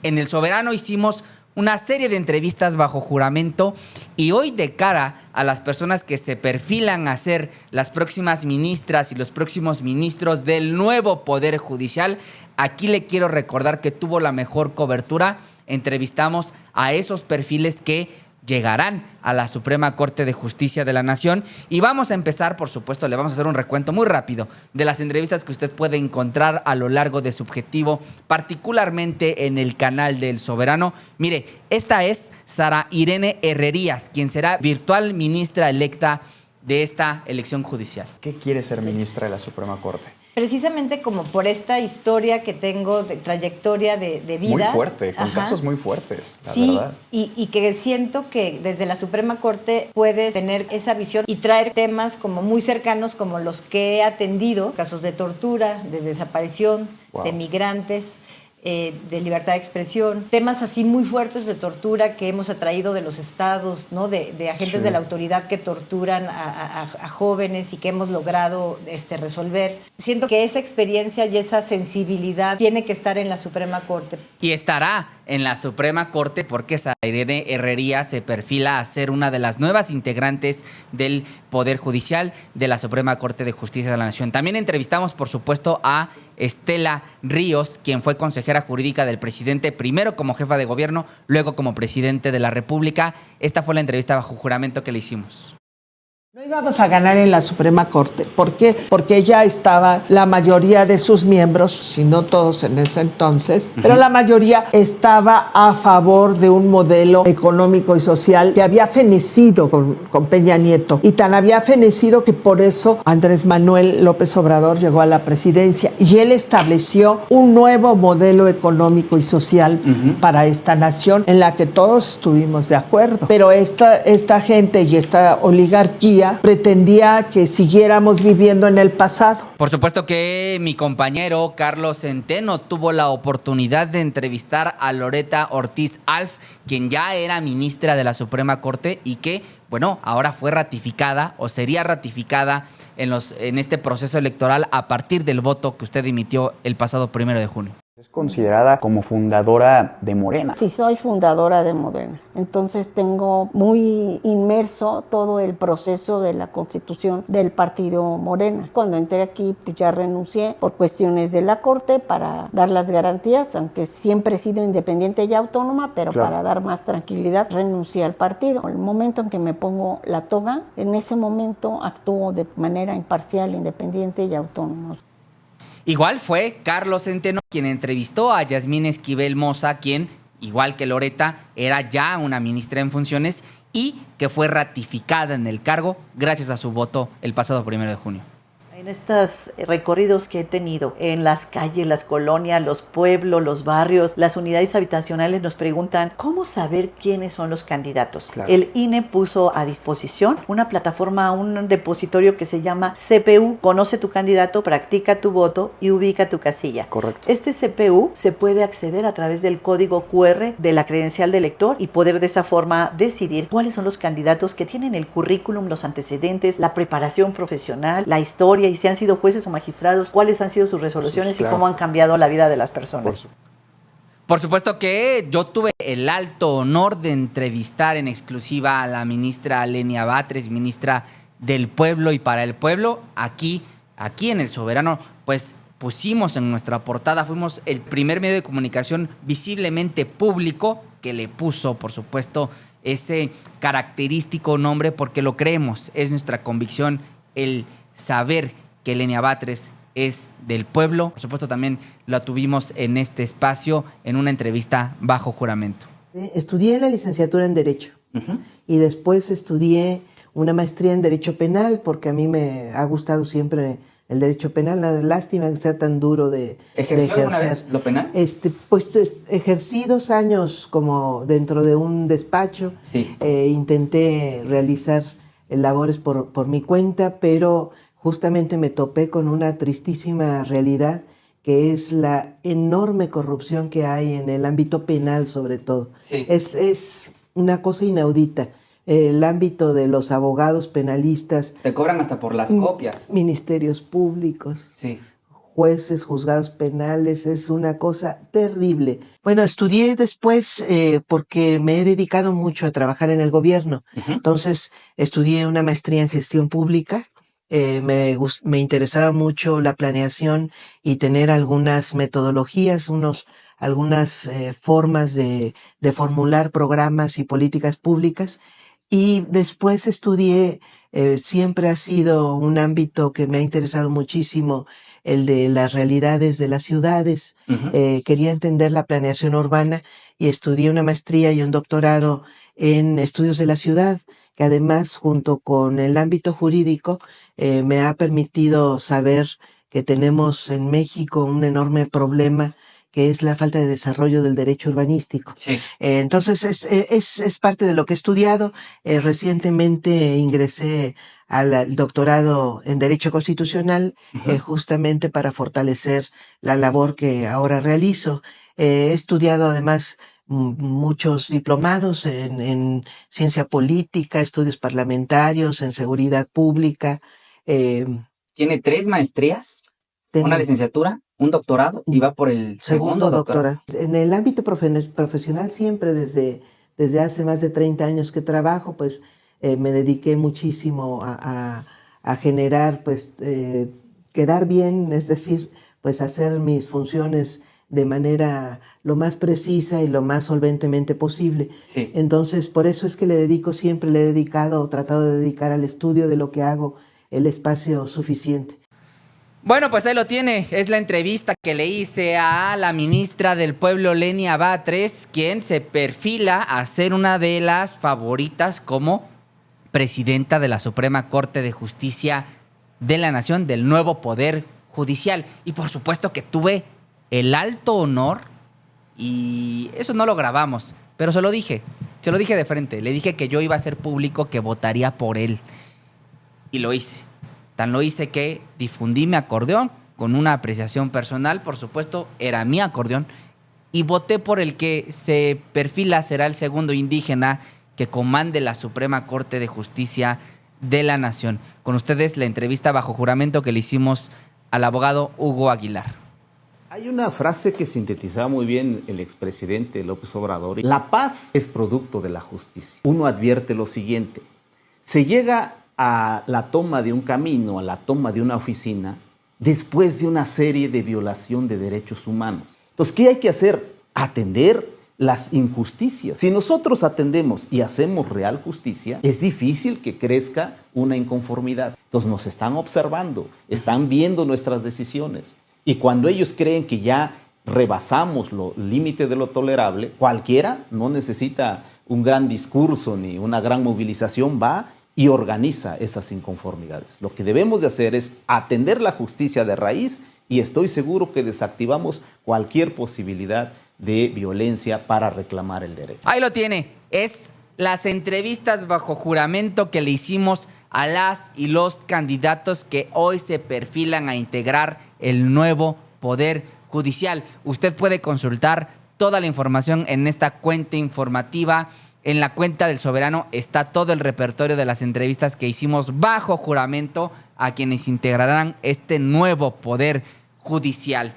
En El Soberano hicimos una serie de entrevistas bajo juramento y hoy, de cara a las personas que se perfilan a ser las próximas ministras y los próximos ministros del nuevo Poder Judicial, aquí le quiero recordar que tuvo la mejor cobertura. Entrevistamos a esos perfiles que llegarán a la Suprema Corte de Justicia de la Nación y vamos a empezar, por supuesto, le vamos a hacer un recuento muy rápido de las entrevistas que usted puede encontrar a lo largo de Subjetivo, particularmente en el canal del Soberano. Mire, esta es Sara Irene Herrerías, quien será virtual ministra electa de esta elección judicial. ¿Qué quiere ser ministra de la Suprema Corte? Precisamente como por esta historia que tengo de trayectoria de vida. Muy fuerte, con casos muy fuertes, la verdad. Y que siento que desde la Suprema Corte puedes tener esa visión y traer temas como muy cercanos como los que he atendido, casos de tortura, de desaparición, de migrantes, de libertad de expresión, temas así muy fuertes de tortura que hemos atraído de los estados, ¿no? de agentes de la autoridad que torturan a jóvenes y que hemos logrado resolver. Siento que esa experiencia y esa sensibilidad tiene que estar en la Suprema Corte. Y estará en la Suprema Corte porque Sara Irene Herrerías se perfila a ser una de las nuevas integrantes del Poder Judicial de la Suprema Corte de Justicia de la Nación. También entrevistamos, por supuesto, a Estela Ríos, quien fue consejera jurídica del presidente, primero como jefa de gobierno, luego como presidente de la República. Esta fue la entrevista bajo juramento que le hicimos. No íbamos a ganar en la Suprema Corte. ¿Por qué? Porque ya estaba la mayoría de sus miembros, si no todos en ese entonces, pero la mayoría estaba a favor de un modelo económico y social que había fenecido con Peña Nieto. Y tan había fenecido que por eso Andrés Manuel López Obrador llegó a la presidencia y él estableció un nuevo modelo económico y social para esta nación en la que todos estuvimos de acuerdo. Pero esta gente y esta oligarquía pretendía que siguiéramos viviendo en el pasado. Por supuesto que mi compañero Carlos Centeno tuvo la oportunidad de entrevistar a Loretta Ortiz Alf, quien ya era ministra de la Suprema Corte y que, bueno, ahora fue ratificada o sería ratificada en este proceso electoral a partir del voto que usted emitió el pasado 1 de junio. Es considerada como fundadora de Morena. Sí, soy fundadora de Morena. Entonces tengo muy inmerso todo el proceso de la constitución del partido Morena. Cuando entré aquí, pues ya renuncié por cuestiones de la Corte para dar las garantías, aunque siempre he sido independiente y autónoma, pero para dar más tranquilidad renuncié al partido. El momento en que me pongo la toga, en ese momento actúo de manera imparcial, independiente y autónoma. Igual fue Carlos Centeno quien entrevistó a Yasmín Esquivel Moza, quien, igual que Loretta, era ya una ministra en funciones y que fue ratificada en el cargo gracias a su voto el pasado 1 de junio. En estos recorridos que he tenido en las calles, las colonias, los pueblos, los barrios, las unidades habitacionales, nos preguntan cómo saber quiénes son los candidatos. Claro. El INE puso a disposición una plataforma, un depositorio que se llama CPU. Conoce tu candidato, practica tu voto y ubica tu casilla. Correcto. Este CPU se puede acceder a través del código QR de la credencial de elector y poder de esa forma decidir cuáles son los candidatos que tienen el currículum, los antecedentes, la preparación profesional, la historia y si han sido jueces o magistrados, cuáles han sido sus resoluciones y cómo han cambiado la vida de las personas. Por supuesto que yo tuve el alto honor de entrevistar en exclusiva a la ministra Lenia Batres, ministra del Pueblo y para el Pueblo. Aquí en El Soberano, pues pusimos en nuestra portada, fuimos el primer medio de comunicación visiblemente público que le puso, por supuesto, ese característico nombre porque lo creemos, es nuestra convicción el saber que Lenia Batres es del pueblo. Por supuesto, también la tuvimos en este espacio en una entrevista bajo juramento. Estudié la licenciatura en Derecho y después estudié una maestría en Derecho Penal porque a mí me ha gustado siempre el Derecho Penal. La lástima que sea tan duro de ¿Ejerció alguna vez lo penal? Ejercí 2 años como dentro de un despacho. Sí. Intenté realizar labores por mi cuenta, pero justamente me topé con una tristísima realidad que es la enorme corrupción que hay en el ámbito penal sobre todo. Sí. Es una cosa inaudita. El ámbito de los abogados penalistas. Te cobran hasta por las copias. Ministerios públicos. Sí. jueces, juzgados penales, es una cosa terrible. Bueno, estudié después porque me he dedicado mucho a trabajar en el gobierno. Entonces, estudié una maestría en gestión pública. Me interesaba mucho la planeación y tener algunas metodologías, algunas formas de formular programas y políticas públicas. Y después estudié, siempre ha sido un ámbito que me ha interesado muchísimo, el de las realidades de las ciudades. Quería entender la planeación urbana y estudié una maestría y un doctorado en estudios de la ciudad, que además, junto con el ámbito jurídico, me ha permitido saber que tenemos en México un enorme problema, que es la falta de desarrollo del derecho urbanístico. Sí. Entonces, es parte de lo que he estudiado. Recientemente ingresé al doctorado en Derecho Constitucional, justamente para fortalecer la labor que ahora realizo. He estudiado además muchos diplomados en ciencia política, estudios parlamentarios, en seguridad pública. ¿Tiene 3 maestrías? Una licenciatura, un doctorado y va por el segundo doctorado. En el ámbito profesional siempre, desde hace más de 30 años que trabajo, pues me dediqué muchísimo a generar, pues quedar bien, es decir, pues hacer mis funciones de manera lo más precisa y lo más solventemente posible. Sí. Entonces, por eso es que le he dedicado o tratado de dedicar al estudio de lo que hago el espacio suficiente. Bueno, pues ahí lo tiene. Es la entrevista que le hice a la ministra del Pueblo, Lenia Batres, quien se perfila a ser una de las favoritas como presidenta de la Suprema Corte de Justicia de la Nación, del nuevo Poder Judicial. Y por supuesto que tuve el alto honor, y eso no lo grabamos, pero se lo dije de frente. Le dije que yo iba a hacer público que votaría por él. Y lo hice. Tan lo hice que difundí mi acordeón con una apreciación personal, por supuesto, era mi acordeón, y voté por el que se perfila será el segundo indígena que comande la Suprema Corte de Justicia de la Nación. Con ustedes la entrevista bajo juramento que le hicimos al abogado Hugo Aguilar. Hay una frase que sintetizaba muy bien el expresidente López Obrador. La paz es producto de la justicia. Uno advierte lo siguiente: se llega a la toma de un camino, a la toma de una oficina, después de una serie de violación de derechos humanos. Entonces, ¿qué hay que hacer? Atender las injusticias. Si nosotros atendemos y hacemos real justicia, es difícil que crezca una inconformidad. Entonces, nos están observando, están viendo nuestras decisiones. Y cuando ellos creen que ya rebasamos el límite de lo tolerable, cualquiera, no necesita un gran discurso ni una gran movilización, va y organiza esas inconformidades. Lo que debemos de hacer es atender la justicia de raíz y estoy seguro que desactivamos cualquier posibilidad de violencia para reclamar el derecho. Ahí lo tiene. Es las entrevistas bajo juramento que le hicimos a las y los candidatos que hoy se perfilan a integrar el nuevo Poder Judicial. Usted puede consultar toda la información en esta cuenta informativa. En la cuenta del Soberano está todo el repertorio de las entrevistas que hicimos bajo juramento a quienes integrarán este nuevo Poder Judicial.